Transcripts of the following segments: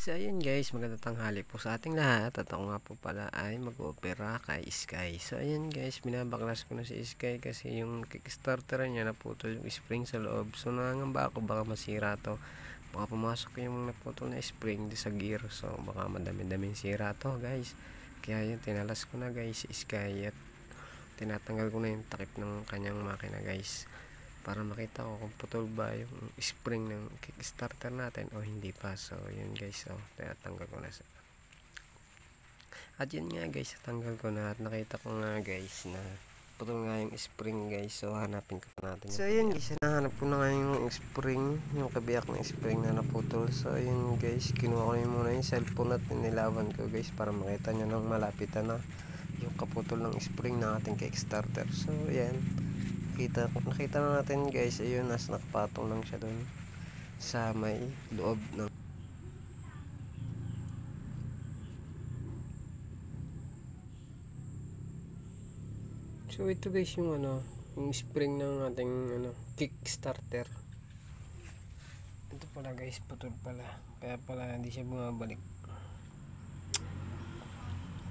So ayun guys, magandang tanghali po sa ating lahat. At ako nga po pala ay mag-opera kay Sky. So ayun guys, binabaklas ko na si Sky kasi yung kickstarter niya naputol yung spring sa loob. So nangangamba ako baka masira to. Baka pumasok yung naputol na spring sa gear. So baka madami-daming sira to guys. Kaya yun, tinalas ko na guys si Sky at tinatanggal ko na yung takip ng kanyang makina guys, para makita ko kung putol ba yung spring ng kickstarter natin o hindi pa. So yun guys, so tinatanggal ko na at yun nga guys, tanggal ko na at nakita ko nga guys na putol nga yung spring guys. So hanapin ko natin so yun guys, nahanap ko na nga yung spring, yung kabiyak ng spring na naputol. So yun guys, kinuha ko na muna yung cellphone at nilawan ko guys para makita nyo nang malapitan na yung kaputol ng spring ng ating kickstarter. So yan, nakita na natin guys, ayun, nas nakapatong lang siya doon sa may loob ng so ito guys yung yung spring ng ating kickstarter. Ito pala guys, putol pala, kaya pala hindi siya bumabalik.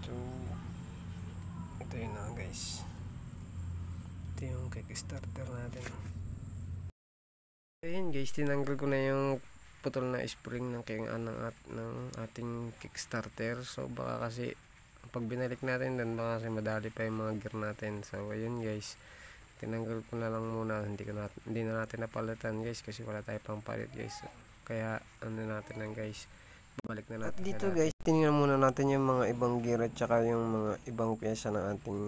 So ito yun na guys, ito yung kickstarter natin. Ayun guys, tinanggal ko na yung putol na spring ng ating kickstarter. So baka kasi pag binalik natin doon, baka kasi madali pa yung mga gear natin. So ayun guys, tinanggal ko na lang muna, hindi na natin napalitan guys kasi wala tayo pang palit guys. So, kaya natin lang guys, babalik na natin. At dito guys, tingnan muna natin yung mga ibang gear at saka yung mga ibang pyesa ng ating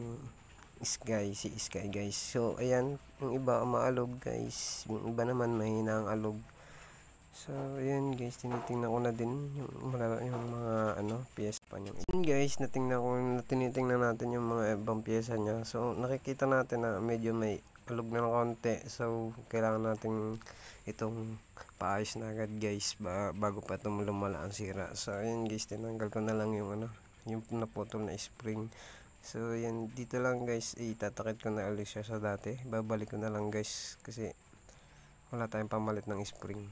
si Sky guys. So ayan, yung iba maalog guys, yung iba naman mahina ang alog. So ayan guys, tinitingnan ko na din yung mga pyesa pa niya. Ayan guys, tinitingnan natin yung mga ibang pyesa niya. So nakikita natin na medyo may alog na ng konti. So kailangan natin itong paayos na agad guys, bago pa itong lumala ang sira. So ayan guys, tinanggal ko na lang yung yung naputol na spring. So yan, dito lang guys, itatakit ko na ulit siya sa dati. Babalik ko na lang guys kasi wala tayong pamalit ng spring.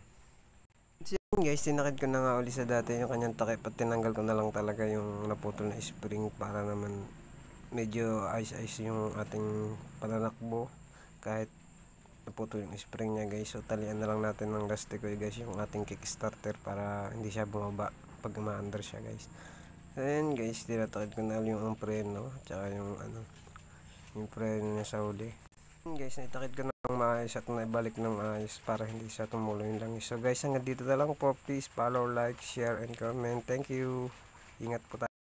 So yan guys, tinakit ko na nga ulit sa dati yung kanyang takip at tinanggal ko na lang talaga yung naputol na spring para naman medyo ayos-ayos yung ating pananakbo kahit naputol yung spring niya guys. So talian na lang natin ng lastiko guys yung ating kickstarter para hindi siya bumaba pag umaandar siya guys. Ayan guys, tinatakid ko na yung preno tsaka yung preno niya sa huli. Ayan guys, naitakid ko na ng maayos at naibalik ng maayos para hindi siya tumulo yung langis. So guys, hanggang dito na lang po. Please follow, like, share, and comment. Thank you. Ingat po tayo.